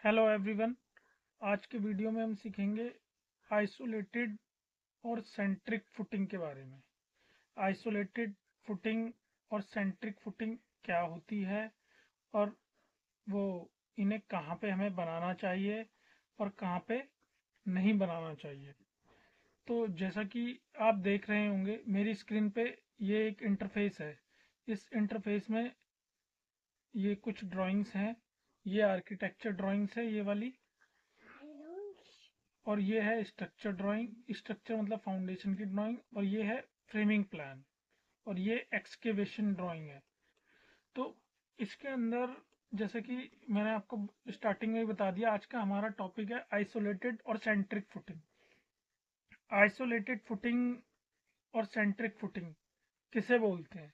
Hello everyone. आज के video में हम सीखेंगे आइसोलेटेड और सेंट्रिक फुटिंग के बारे में। आइसोलेटेड फुटिंग और सेंट्रिक फुटिंग क्या होती है और वो इन्हें कहाँ पे हमें बनाना चाहिए और कहाँ पे नहीं बनाना चाहिए। तो जैसा कि आप देख रहे होंगे मेरी स्क्रीन पे ये एक इंटरफेस है। इस इंटरफेस में ये कुछ ड्राइंग्स हैं। ये आर्किटेक्चर ड्राइंग्स है ये वाली, और ये है स्ट्रक्चर ड्राइंग। स्ट्रक्चर मतलब फाउंडेशन की ड्राइंग। और ये है फ्रेमिंग प्लान, और ये एक्सकेवेशन ड्राइंग है। तो इसके अंदर जैसे कि मैंने आपको स्टार्टिंग में ही बता दिया, आज का हमारा टॉपिक है आइसोलेटेड और सेंट्रिक फुटिंग। आइसोलेटेड फुटिंग और सेंट्रिक फुटिंग किसे बोलते हैं?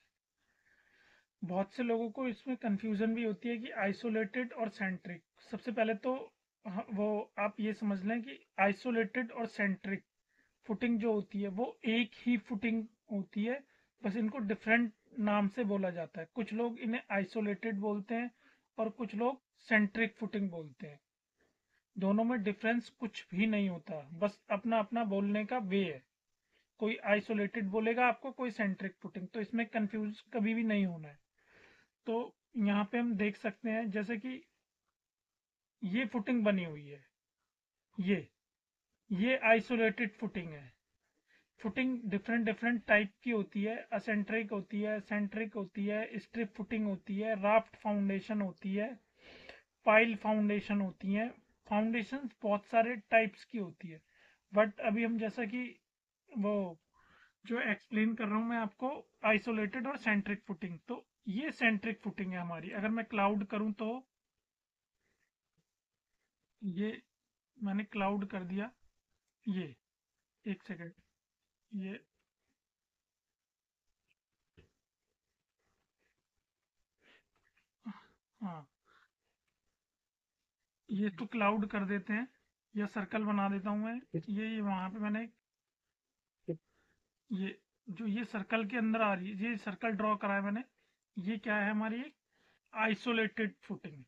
बहुत से लोगों को इसमें कंफ्यूजन भी होती है कि आइसोलेटेड और सेंट्रिक। सबसे पहले तो वो आप ये समझ लें कि आइसोलेटेड और सेंट्रिक फुटिंग जो होती है वो एक ही फुटिंग होती है, बस इनको डिफरेंट नाम से बोला जाता है। कुछ लोग इन्हें आइसोलेटेड बोलते हैं और कुछ लोग सेंट्रिक फुटिंग बोलते हैं। दोनों में डिफरेंस कुछ भी नहीं होता, बस अपना अपना बोलने का वे है। कोई आइसोलेटेड बोलेगा आपको, कोई सेंट्रिक फुटिंग, तो इसमें कंफ्यूज कभी भी नहीं होना है। तो यहाँ पे हम देख सकते हैं जैसे कि ये फुटिंग बनी हुई है। ये ये आइसोलेटेड फुटिंग है। फुटिंग डिफरेंट डिफरेंट टाइप की होती है। असेंट्रिक होती है, सेंट्रिक होती है, स्ट्रिप फुटिंग होती है, राफ्ट फाउंडेशन होती है, पाइल फाउंडेशन होती है। फाउंडेशन बहुत सारे टाइप्स की होती है, बट अभी हम जैसा कि वो जो एक्सप्लेन कर रहा हूँ मैं आपको, आइसोलेटेड और सेंट्रिक फुटिंग। तो ये सेंट्रिक फुटिंग है हमारी। अगर मैं क्लाउड करूँ तो ये मैंने क्लाउड कर दिया। ये एक सेकेंड। ये हाँ, ये तो क्लाउड कर देते हैं, या सर्कल बना देता हूँ मैं। ये वहां पे मैंने ये जो ये सर्कल के अंदर आ रही है, ये सर्कल ड्रॉ करा है मैंने। ये क्या है हमारी आइसोलेटेड फुटिंग।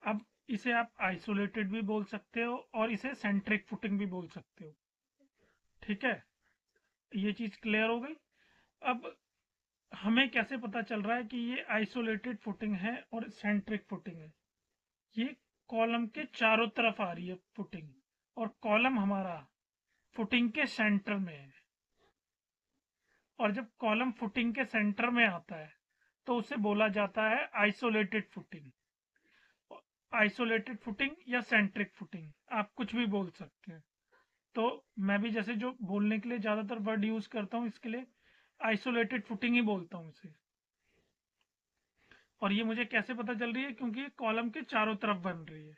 अब इसे आप आइसोलेटेड भी बोल सकते हो और इसे सेंट्रिक फुटिंग भी बोल सकते हो। ठीक है, ये चीज क्लियर हो गई। अब हमें कैसे पता चल रहा है कि ये आइसोलेटेड फुटिंग है और सेंट्रिक फुटिंग है? ये कॉलम के चारों तरफ आ रही है फुटिंग, और कॉलम हमारा फुटिंग के सेंटर में है। और जब कॉलम फुटिंग के सेंटर में आता है तो उसे बोला जाता है आइसोलेटेड फुटिंग। आइसोलेटेड फुटिंग या सेंट्रिक फुटिंग, आप कुछ भी बोल सकते हैं। तो मैं भी जैसे जो बोलने के लिए ज्यादातर वर्ड यूज करता हूँ, इसके लिए आइसोलेटेड फुटिंग ही बोलता हूँ इसे। और ये मुझे कैसे पता चल रही है? क्योंकि ये कॉलम के चारों तरफ बन रही है।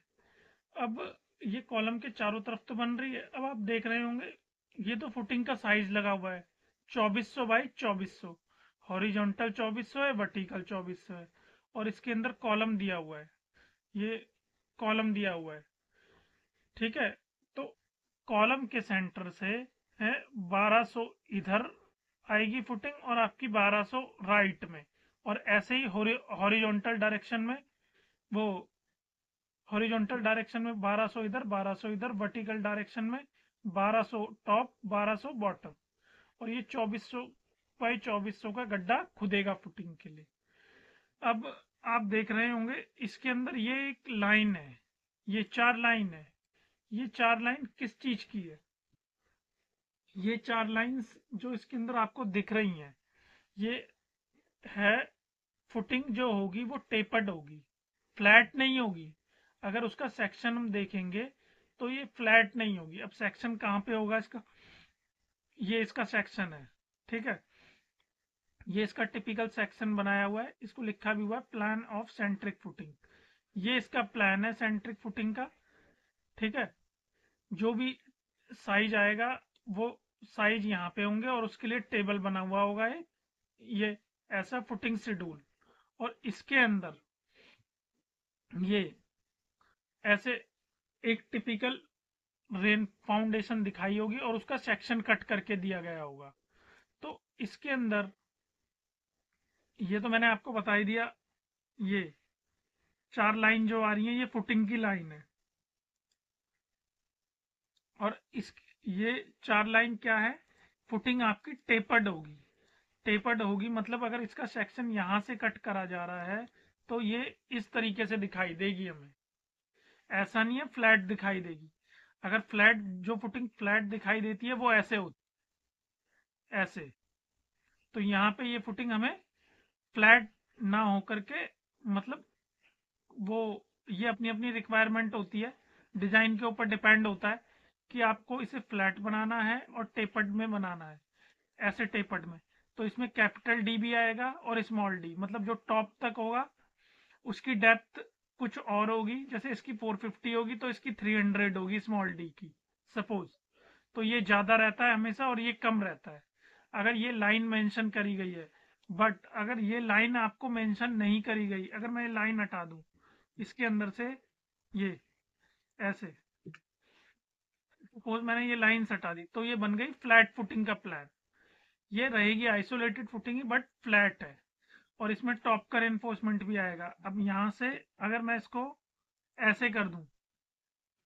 अब ये कॉलम के चारों तरफ तो बन रही है। अब आप देख रहे होंगे ये तो फुटिंग का साइज लगा हुआ है, 2400 बाई 2400। हॉरिजॉन्टल 2400 है, वर्टिकल 2400 है। और इसके अंदर कॉलम दिया हुआ है, ये कॉलम दिया हुआ है। ठीक है, तो कॉलम के सेंटर से है 1200 इधर आएगी फुटिंग, और आपकी 1200 राइट में। और ऐसे ही हॉरिजॉन्टल डायरेक्शन में, वो हॉरिजॉन्टल डायरेक्शन में 1200 इधर 1200 इधर, वर्टिकल डायरेक्शन में 1200 टॉप 1200 बॉटम। और ये 2400 बाई 2400 का गड्ढा खुदेगा फुटिंग के लिए। अब आप देख रहे होंगे इसके अंदर ये एक लाइन है, ये चार लाइन है। ये चार लाइन किस चीज की है? ये चार लाइंस जो इसके अंदर आपको दिख रही हैं, ये है फुटिंग जो होगी वो टेपर्ड होगी, फ्लैट नहीं होगी। अगर उसका सेक्शन हम देखेंगे तो ये फ्लैट नहीं होगी। अब सेक्शन कहाँ पे होगा इसका? ये इसका सेक्शन है। ठीक है, ये इसका टिपिकल सेक्शन बनाया हुआ है, इसको लिखा भी हुआ है प्लान ऑफ सेंट्रिक फुटिंग। ये इसका प्लान है सेंट्रिक फुटिंग का। ठीक है, जो भी साइज आएगा वो साइज यहाँ पे होंगे, और उसके लिए टेबल बना हुआ होगा ये ऐसा फुटिंग शेड्यूल। और इसके अंदर ये ऐसे एक टिपिकल रेन फाउंडेशन दिखाई होगी, और उसका सेक्शन कट करके दिया गया होगा। तो इसके अंदर ये तो मैंने आपको बता ही दिया। ये 4 लाइन जो आ रही है ये फुटिंग की लाइन है। और इस ये 4 लाइन क्या है, फुटिंग आपकी टेपर्ड होगी। टेपर्ड होगी मतलब अगर इसका सेक्शन यहाँ से कट करा जा रहा है तो ये इस तरीके से दिखाई देगी हमें, ऐसा नहीं है फ्लैट दिखाई देगी। अगर फ्लैट, जो फुटिंग फ्लैट दिखाई देती है वो ऐसे होती, ऐसे। तो यहाँ पे ये फुटिंग हमें फ्लैट ना हो करके, मतलब वो, ये अपनी अपनी रिक्वायरमेंट होती है, डिजाइन के ऊपर डिपेंड होता है कि आपको इसे फ्लैट बनाना है और टेपर्ड में बनाना है, ऐसे टेपर्ड में। तो इसमें कैपिटल डी भी आएगा और स्मॉल डी, मतलब जो टॉप तक होगा उसकी डेप्थ कुछ और होगी, जैसे इसकी 450 होगी तो इसकी 300 होगी स्मॉल डी की, सपोज। तो ये ज्यादा रहता है हमेशा और ये कम रहता है अगर ये लाइन मेंशन करी गई है। बट अगर ये लाइन आपको मेंशन नहीं करी गई, अगर मैं ये लाइन हटा दूं इसके अंदर से, ये ऐसे, सपोज मैंने ये लाइन हटा दी तो ये बन गई फ्लैट फुटिंग का प्लान। ये रहेगी isolated footing he but flat है, और इसमें टॉप का रेनफोर्समेंट भी आएगा। अब यहाँ से अगर मैं इसको ऐसे कर दूं,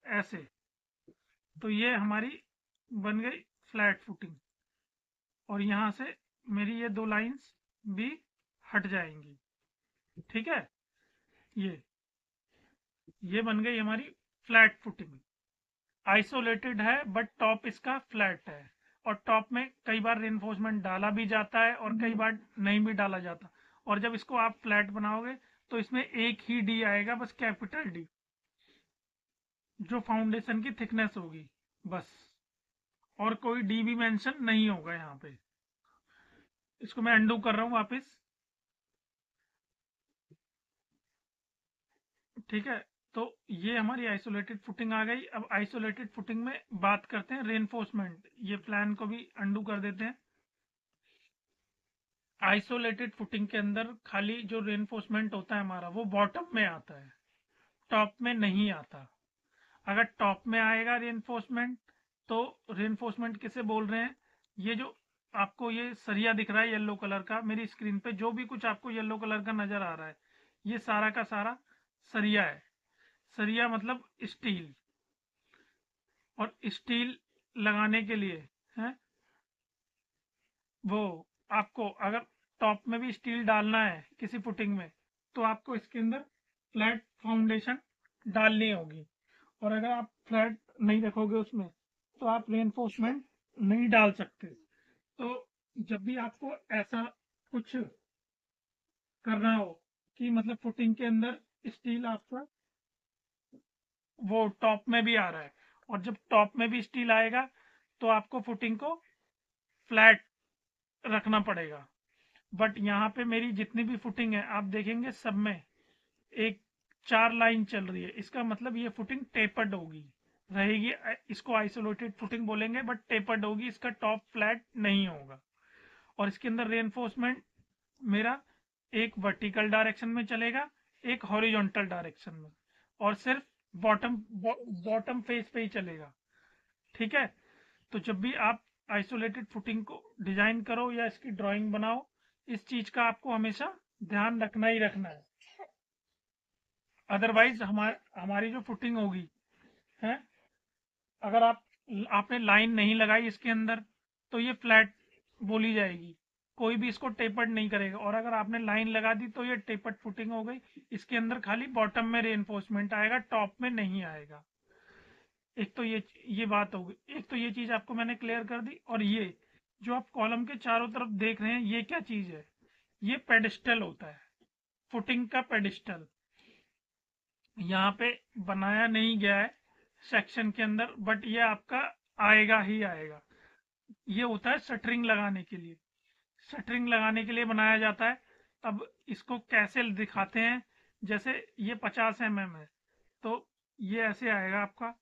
ऐसे, तो ये हमारी बन गई फ्लैट फुटिंग। और यहाँ से मेरी ये 2 लाइंस भी हट जाएंगी, ठीक है। ये ये बन गई हमारी फ्लैट फुटिंग, आइसोलेटेड है बट टॉप इसका फ्लैट है। और टॉप में कई बार रेनफोर्समेंट डाला भी जाता है और कई बार नहीं भी डाला जाता। और जब इसको आप फ्लैट बनाओगे तो इसमें एक ही डी आएगा, बस कैपिटल डी, जो फाउंडेशन की थिकनेस होगी, बस। और कोई डी भी मेंशन नहीं होगा यहाँ पे। इसको मैं अंडू कर रहा हूँ वापस, ठीक है। तो ये हमारी आइसोलेटेड फुटिंग आ गई। अब आइसोलेटेड फुटिंग में बात करते हैं रेनफोर्समेंट। ये प्लान को भी अंडू कर देते हैं। आइसोलेटेड फुटिंग के अंदर खाली जो रेनफोर्समेंट होता है हमारा, वो बॉटम में आता है, टॉप में नहीं आता। अगर टॉप में आएगा रेनफोर्समेंट, तो रेनफोर्समेंट किसे बोल रहे हैं, ये जो आपको ये सरिया दिख रहा है येलो कलर का, मेरी स्क्रीन पे जो भी कुछ आपको येलो कलर का नजर आ रहा है, ये सारा का सारा सरिया है। सरिया मतलब स्टील। और स्टील लगाने के लिए है, वो आपको अगर टॉप में भी स्टील डालना है किसी फुटिंग में, तो आपको इसके अंदर फ्लैट फाउंडेशन डालनी होगी। और अगर आप फ्लैट नहीं रखोगे उसमें, तो आप रेनफोर्समेंट नहीं डाल सकते। तो जब भी आपको ऐसा कुछ करना हो कि मतलब फुटिंग के अंदर स्टील आपका वो टॉप में भी आ रहा है, और जब टॉप में भी स्टील आएगा तो आपको फुटिंग को फ्लैट रखना पड़ेगा। बट यहाँ पे मेरी जितनी भी फुटिंग है आप देखेंगे सब में एक 4 लाइन चल रही है, इसका मतलब ये फुटिंग टेपर्ड होगी, रहेगी। इसको आइसोलेटेड फुटिंग बोलेंगे बट टेपर्ड होगी, इसका टॉप फ्लैट नहीं होगा। और इसके अंदर रेनफोर्समेंट मेरा एक वर्टिकल डायरेक्शन में चलेगा, एक हॉरिजॉन्टल डायरेक्शन में, और सिर्फ बॉटम बॉटम फेस पे ही चलेगा, ठीक है। तो जब भी आप आइसोलेटेड फुटिंग को डिजाइन करो या इसकी ड्राइंग बनाओ, इस चीज का आपको हमेशा ध्यान रखना ही रखना है। अदरवाइज हमारी जो फुटिंग होगी है, अगर आपने लाइन नहीं लगाई इसके अंदर, तो ये फ्लैट बोली जाएगी, कोई भी इसको टेपर्ड नहीं करेगा। और अगर आपने लाइन लगा दी तो ये टेपर्ड फुटिंग हो गई, इसके अंदर खाली बॉटम में रेनफोर्समेंट आएगा, टॉप में नहीं आएगा। एक तो ये बात होगी, एक तो ये चीज आपको मैंने क्लियर कर दी। और ये जो आप कॉलम के चारों तरफ देख रहे हैं, ये क्या चीज है, ये पेडिस्टल होता है, फुटिंग का पेडिस्टल। यहाँ पे बनाया नहीं गया है सेक्शन के अंदर, बट ये आपका आएगा ही आएगा। ये होता है शटरिंग लगाने के लिए, शटरिंग लगाने के लिए बनाया जाता है। अब इसको कैसे दिखाते हैं, जैसे ये 50 mm है, तो ये ऐसे आएगा आपका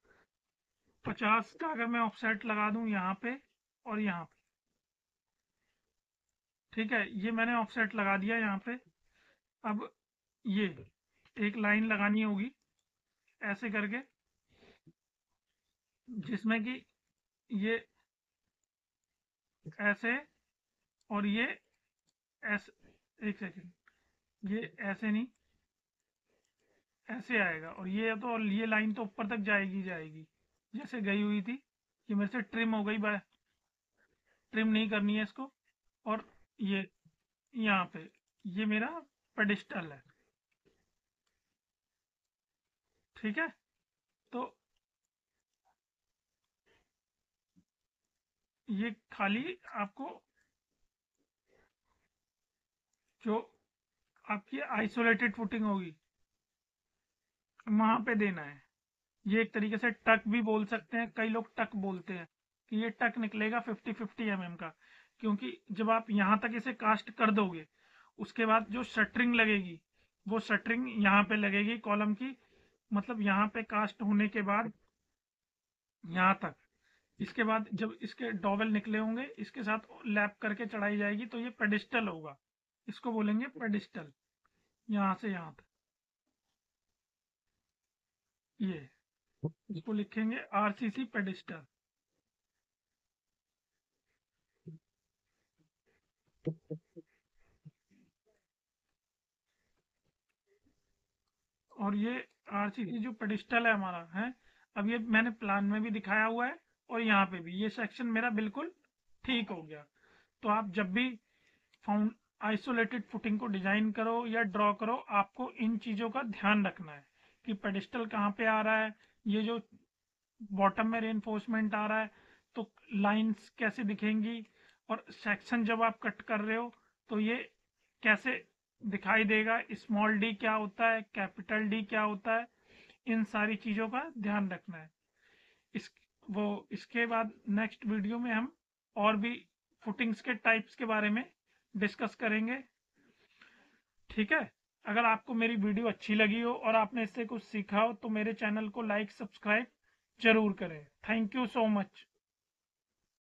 50 का। अगर मैं ऑफसेट लगा दूं यहाँ पे और यहाँ पे, ठीक है, ये मैंने ऑफसेट लगा दिया यहाँ पे। अब ये एक लाइन लगानी होगी ऐसे करके, जिसमें कि ये ऐसे, और ये ऐसे, एक सेकेंड, ये ऐसे नहीं, ऐसे आएगा, और ये लाइन तो ऊपर तक जाएगी जाएगी जैसे गई हुई थी। ये मेरे से ट्रिम हो गई, बाय ट्रिम नहीं करनी है इसको। और ये यहाँ पे ये मेरा पेडिस्टल है, ठीक है। तो ये खाली आपको जो आपकी आइसोलेटेड फुटिंग होगी वहां पे देना है। ये एक तरीके से टक भी बोल सकते हैं, कई लोग टक बोलते हैं कि ये टक निकलेगा 50-50 mm का। क्योंकि जब आप यहाँ तक इसे कास्ट कर दोगे, उसके बाद जो शटरिंग लगेगी वो शटरिंग यहाँ पे लगेगी कॉलम की, मतलब यहाँ पे कास्ट होने के बाद यहाँ तक। इसके बाद जब इसके डॉवेल निकले होंगे इसके साथ लैप करके चढ़ाई जाएगी, तो ये पेडिस्टल होगा। इसको बोलेंगे पेडिस्टल, यहाँ से यहाँ तक। ये इसको लिखेंगे आरसीसी पेडिस्टल। और ये आरसीसी जो पेडिस्टल है हमारा है, अब ये मैंने प्लान में भी दिखाया हुआ है और यहाँ पे भी ये सेक्शन मेरा बिल्कुल ठीक हो गया। तो आप जब भी फाउंड आइसोलेटेड फुटिंग को डिजाइन करो या ड्रॉ करो, आपको इन चीजों का ध्यान रखना है कि पेडिस्टल कहाँ पे आ रहा है, ये जो बॉटम में रेनफोर्समेंट आ रहा है तो लाइंस कैसे दिखेंगी, और सेक्शन जब आप कट कर रहे हो तो ये कैसे दिखाई देगा, स्मॉल डी क्या होता है, कैपिटल डी क्या होता है, इन सारी चीजों का ध्यान रखना है। इस वो इसके बाद नेक्स्ट वीडियो में हम और भी फुटिंग्स के टाइप्स के बारे में डिस्कस करेंगे, ठीक है। अगर आपको मेरी वीडियो अच्छी लगी हो और आपने इससे कुछ सीखा हो तो मेरे चैनल को लाइक सब्सक्राइब जरूर करें। Thank you so much.